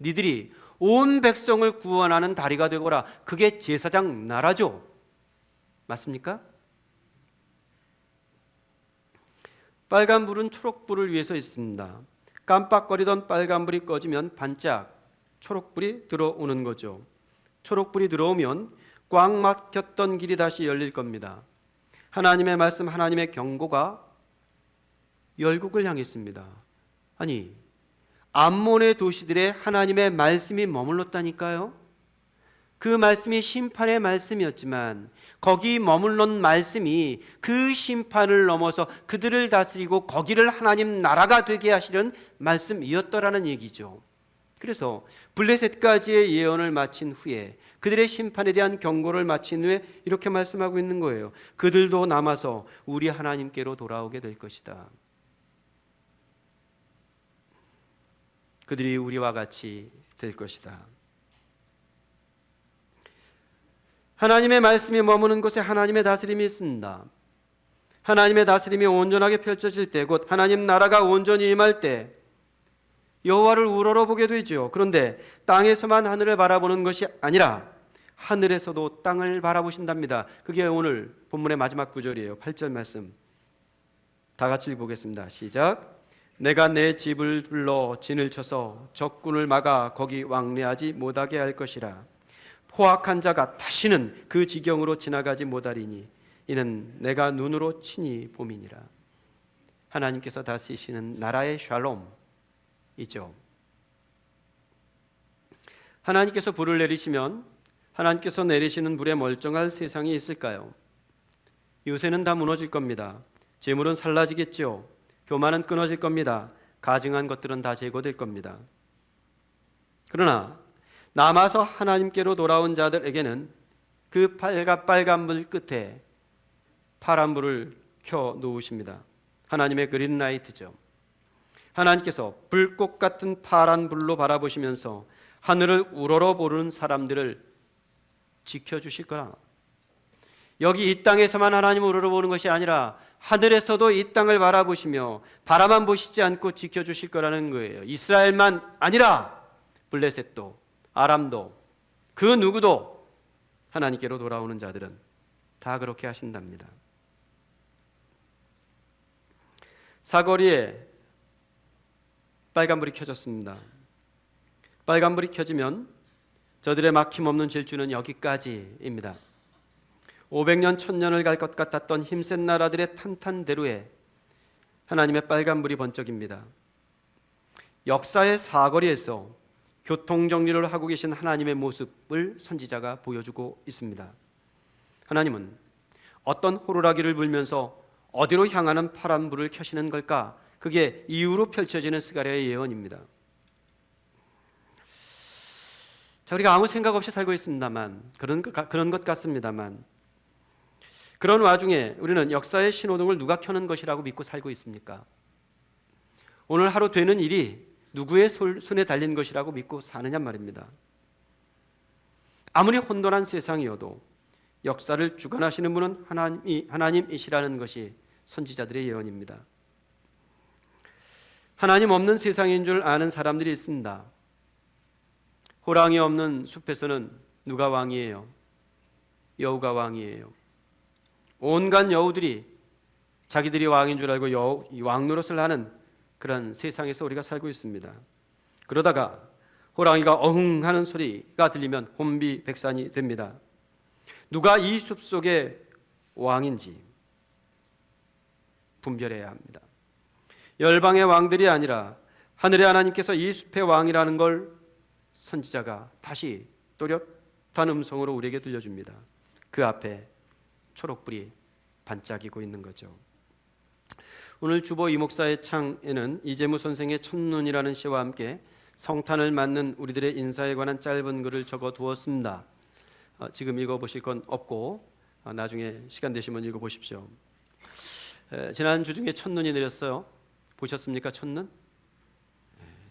니들이 온 백성을 구원하는 다리가 되거라. 그게 제사장 나라죠. 맞습니까? 빨간불은 초록불을 위해서 있습니다. 깜빡거리던 빨간불이 꺼지면 반짝 초록불이 들어오는 거죠. 초록불이 들어오면 꽉 막혔던 길이 다시 열릴 겁니다. 하나님의 말씀, 하나님의 경고가 열국을 향했습니다. 아니, 암몬의 도시들에 하나님의 말씀이 머물렀다니까요. 그 말씀이 심판의 말씀이었지만 거기 머물렀던 말씀이 그 심판을 넘어서 그들을 다스리고 거기를 하나님 나라가 되게 하시는 말씀이었더라는 얘기죠. 그래서 블레셋까지의 예언을 마친 후에, 그들의 심판에 대한 경고를 마친 후에 이렇게 말씀하고 있는 거예요. 그들도 남아서 우리 하나님께로 돌아오게 될 것이다. 그들이 우리와 같이 될 것이다. 하나님의 말씀이 머무는 곳에 하나님의 다스림이 있습니다. 하나님의 다스림이 온전하게 펼쳐질 때, 곧 하나님 나라가 온전히 임할 때 여호와를 우러러보게 되죠. 그런데 땅에서만 하늘을 바라보는 것이 아니라 하늘에서도 땅을 바라보신답니다. 그게 오늘 본문의 마지막 구절이에요. 8절 말씀 다 같이 읽어보겠습니다. 시작. 내가 내 집을 둘러 진을 쳐서 적군을 막아 거기 왕래하지 못하게 할 것이라. 포악한 자가 다시는 그 지경으로 지나가지 못하리니 이는 내가 눈으로 친히 봄이니라. 하나님께서 다스리시는 나라의 샬롬이죠. 하나님께서 불을 내리시면 하나님께서 내리시는 불에 멀쩡할 세상이 있을까요? 요새는 다 무너질 겁니다. 재물은 살라지겠죠. 교만은 끊어질 겁니다. 가증한 것들은 다 제거될 겁니다. 그러나 남아서 하나님께로 돌아온 자들에게는 그 빨간불 끝에 파란불을 켜 놓으십니다. 하나님의 그린라이트죠. 하나님께서 불꽃 같은 파란 불로 바라보시면서 하늘을 우러러 보는 사람들을 지켜주실 거라. 여기 이 땅에서만 하나님을 우러러보는 것이 아니라 하늘에서도 이 땅을 바라보시며 바라만 보시지 않고 지켜주실 거라는 거예요. 이스라엘만 아니라 블레셋도 아람도 그 누구도 하나님께로 돌아오는 자들은 다 그렇게 하신답니다. 사거리에 빨간불이 켜졌습니다. 빨간불이 켜지면 저들의 막힘없는 질주는 여기까지입니다. 500년 1000년을 갈 것 같았던 힘센 나라들의 탄탄대로에 하나님의 빨간불이 번쩍입니다. 역사의 사거리에서 교통정리를 하고 계신 하나님의 모습을 선지자가 보여주고 있습니다. 하나님은 어떤 호루라기를 불면서 어디로 향하는 파란불을 켜시는 걸까? 그게 이후로 펼쳐지는 스가랴의 예언입니다. 자, 우리가 아무 생각 없이 살고 있습니다만 그런 것 같습니다만 그런 와중에 우리는 역사의 신호등을 누가 켜는 것이라고 믿고 살고 있습니까? 오늘 하루 되는 일이 누구의 손에 달린 것이라고 믿고 사느냐 말입니다. 아무리 혼돈한 세상이어도 역사를 주관하시는 분은 하나님이시라는 것이 선지자들의 예언입니다. 하나님 없는 세상인 줄 아는 사람들이 있습니다. 호랑이 없는 숲에서는 누가 왕이에요? 여우가 왕이에요. 온갖 여우들이 자기들이 왕인 줄 알고 왕 노릇을 하는 그런 세상에서 우리가 살고 있습니다. 그러다가 호랑이가 어흥 하는 소리가 들리면 혼비백산이 됩니다. 누가 이 숲속의 왕인지 분별해야 합니다. 열방의 왕들이 아니라 하늘의 하나님께서 이 숲의 왕이라는 걸 선지자가 다시 또렷한 음성으로 우리에게 들려줍니다. 그 앞에 초록불이 반짝이고 있는 거죠. 오늘 주보 이목사의 창에는 이재무 선생의 첫눈이라는 시와 함께 성탄을 맞는 우리들의 인사에 관한 짧은 글을 적어 두었습니다. 지금 읽어보실 건 없고 나중에 시간 되시면 읽어보십시오. 지난주 중에 첫눈이 내렸어요. 보셨습니까? 첫눈?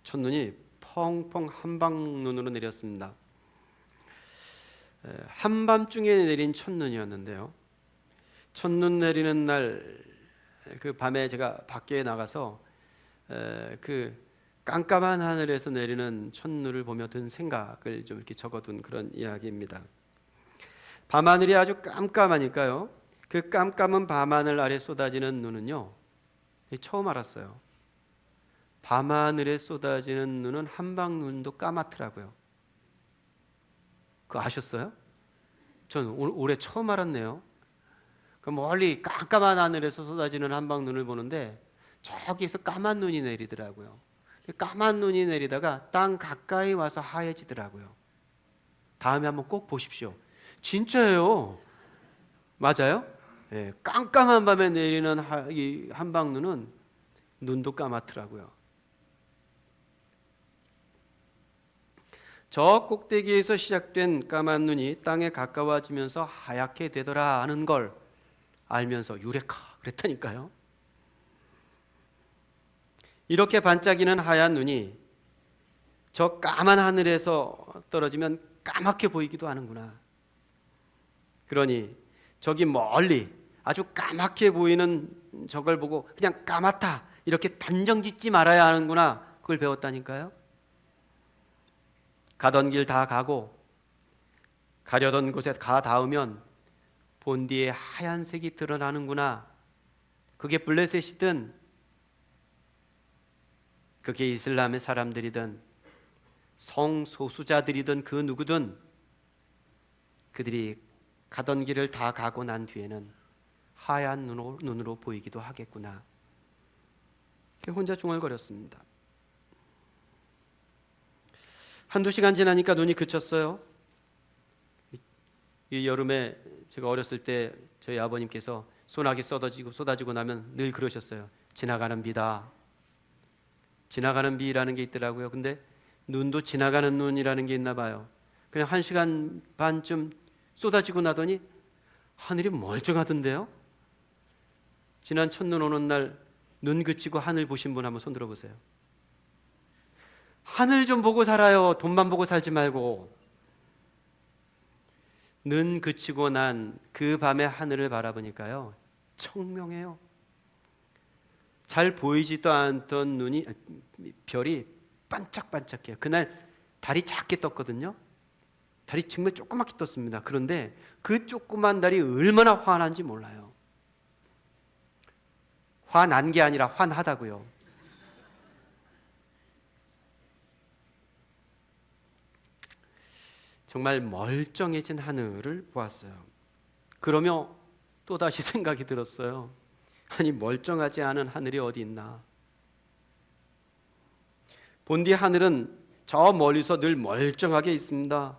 첫눈이 펑펑 한방눈으로 내렸습니다. 한밤중에 내린 첫눈이었는데요. 첫눈 내리는 날 그 밤에 제가 밖에 나가서 그 깜깜한 하늘에서 내리는 첫눈을 보며 든 생각을 좀 이렇게 적어둔 그런 이야기입니다. 밤하늘이 아주 깜깜하니까요. 그 깜깜한 밤하늘 아래 쏟아지는 눈은요, 처음 알았어요. 밤하늘에 쏟아지는 눈은 한방눈도 까맣더라고요. 그거 아셨어요? 전 올해 처음 알았네요. 그 멀리 깜깜한 하늘에서 쏟아지는 한방눈을 보는데 저기에서 까만 눈이 내리더라고요. 까만 눈이 내리다가 땅 가까이 와서 하얘지더라고요. 다음에 한번 꼭 보십시오. 진짜예요. 맞아요? 네, 깜깜한 밤에 내리는 이 한방눈은 눈도 까맣더라고요. 저 꼭대기에서 시작된 까만 눈이 땅에 가까워지면서 하얗게 되더라 하는 걸 알면서 유레카 그랬다니까요. 이렇게 반짝이는 하얀 눈이 저 까만 하늘에서 떨어지면 까맣게 보이기도 하는구나. 그러니 저기 멀리 아주 까맣게 보이는 저걸 보고 그냥 까맣다 이렇게 단정 짓지 말아야 하는구나. 그걸 배웠다니까요. 가던 길 다 가고 가려던 곳에 가 닿으면 본디에 하얀색이 드러나는구나. 그게 블레셋이든 그게 이슬람의 사람들이든 성소수자들이든 그 누구든 그들이 가던 길을 다 가고 난 뒤에는 하얀 눈으로 보이기도 하겠구나. 혼자 중얼거렸습니다. 한두 시간 지나니까 눈이 그쳤어요. 이 여름에 제가 어렸을 때 저희 아버님께서 소나기 쏟아지고 나면 늘 그러셨어요. 지나가는 비다. 지나가는 비라는 게 있더라고요. 근데 눈도 지나가는 눈이라는 게 있나 봐요. 그냥 1시간 반쯤 쏟아지고 나더니 하늘이 멀쩡하던데요. 지난 첫눈 오는 날 눈 그치고 하늘 보신 분 한번 손 들어보세요. 하늘 좀 보고 살아요. 돈만 보고 살지 말고. 눈 그치고 난 그 밤의 하늘을 바라보니까요, 청명해요. 잘 보이지도 않던 별이 반짝반짝해요. 그날 달이 작게 떴거든요. 달이 정말 조그맣게 떴습니다. 그런데 그 조그만 달이 얼마나 환한지 몰라요. 화난 게 아니라 환하다고요. 정말 멀쩡해진 하늘을 보았어요. 그러며 또다시 생각이 들었어요. 아니, 멀쩡하지 않은 하늘이 어디 있나? 본디 하늘은 저 멀리서 늘 멀쩡하게 있습니다.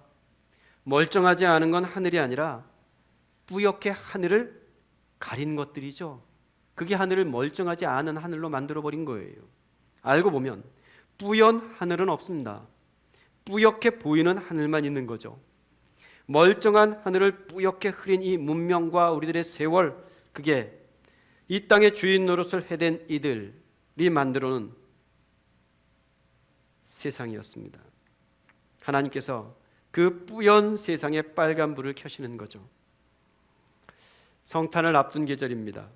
멀쩡하지 않은 건 하늘이 아니라 뿌옇게 하늘을 가린 것들이죠. 그게 하늘을 멀쩡하지 않은 하늘로 만들어버린 거예요. 알고 보면 뿌연 하늘은 없습니다. 뿌옇게 보이는 하늘만 있는 거죠. 멀쩡한 하늘을 뿌옇게 흐린 이 문명과 우리들의 세월, 그게 이 땅의 주인 노릇을 해댄 이들이 만들어놓은 세상이었습니다. 하나님께서 그 뿌연 세상에 빨간 불을 켜시는 거죠. 성탄을 앞둔 계절입니다.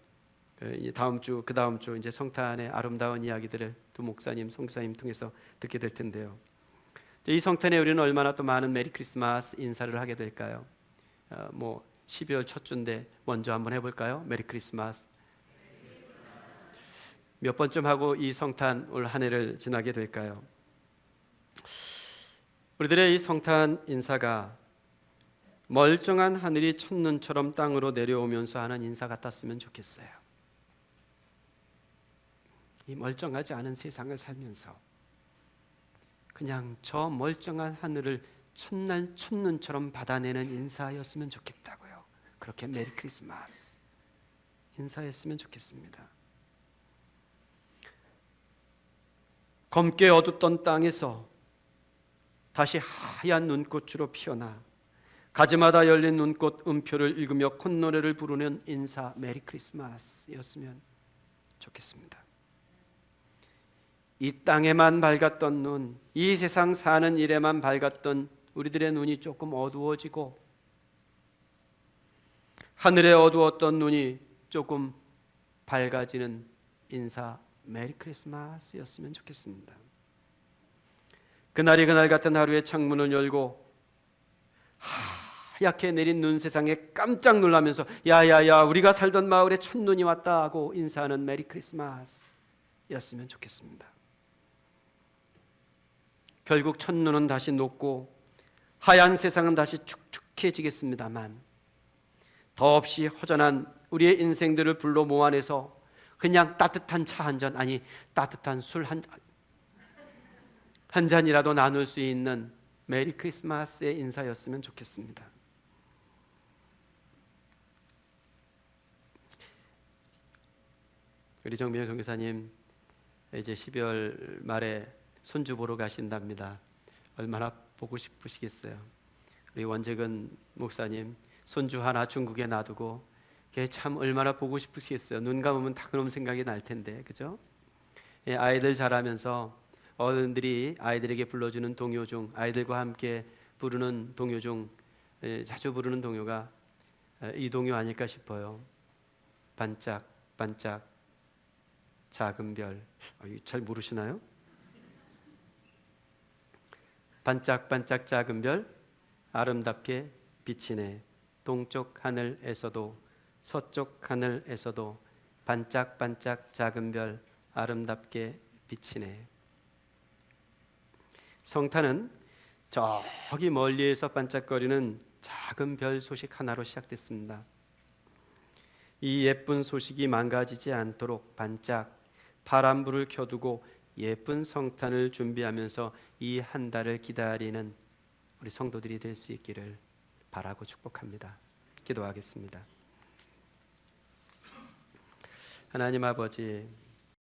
그 다음 주 이제 성탄의 아름다운 이야기들을 두 목사님, 성사님 통해서 듣게 될 텐데요. 이 성탄에 우리는 얼마나 또 많은 메리 크리스마스 인사를 하게 될까요? 12월 첫 주인데 먼저 한번 해볼까요? 메리 크리스마스. 몇 번쯤 하고 이 성탄 올 한 해를 지나게 될까요? 우리들의 이 성탄 인사가 멀쩡한 하늘이 첫눈처럼 땅으로 내려오면서 하는 인사 같았으면 좋겠어요. 이 멀쩡하지 않은 세상을 살면서 그냥 저 멀쩡한 하늘을 첫눈처럼 받아내는 인사였으면 좋겠다고요. 그렇게 메리 크리스마스 인사했으면 좋겠습니다. 검게 어둡던 땅에서 다시 하얀 눈꽃으로 피어나 가지마다 열린 눈꽃 음표를 읽으며 콧노래를 부르는 인사 메리 크리스마스였으면 좋겠습니다. 이 땅에만 밝았던 눈, 이 세상 사는 일에만 밝았던 우리들의 눈이 조금 어두워지고 하늘에 어두웠던 눈이 조금 밝아지는 인사 메리 크리스마스였으면 좋겠습니다. 그날이 그날 같은 하루에 창문을 열고 하얗게 내린 눈 세상에 깜짝 놀라면서 야야야 우리가 살던 마을에 첫눈이 왔다 하고 인사하는 메리 크리스마스였으면 좋겠습니다. 결국 첫눈은 다시 녹고 하얀 세상은 다시 축축해지겠습니다만 더없이 허전한 우리의 인생들을 불러 모아내서 그냥 따뜻한 차 한 잔, 아니 따뜻한 술 한 잔이라도 나눌 수 있는 메리 크리스마스의 인사였으면 좋겠습니다. 우리 정민영 선교사님 이제 12월 말에 손주 보러 가신답니다. 얼마나 보고 싶으시겠어요. 우리 원재근 목사님 손주 하나 중국에 놔두고 걔 참 얼마나 보고 싶으시겠어요. 눈 감으면 다 그런 생각이 날 텐데, 그죠? 아이들 자라면서 어른들이 아이들에게 불러주는 동요 중, 아이들과 함께 부르는 동요 중 자주 부르는 동요가 이 동요 아닐까 싶어요. 반짝 반짝 작은 별. 잘 모르시나요? 반짝반짝 작은 별 아름답게 비치네. 동쪽 하늘에서도 서쪽 하늘에서도 반짝반짝 작은 별 아름답게 비치네. 성탄은 저기 멀리에서 반짝거리는 작은 별 소식 하나로 시작됐습니다. 이 예쁜 소식이 망가지지 않도록 반짝 파란불을 켜두고 예쁜 성탄을 준비하면서 이 한 달을 기다리는 우리 성도들이 될 수 있기를 바라고 축복합니다. 기도하겠습니다. 하나님 아버지,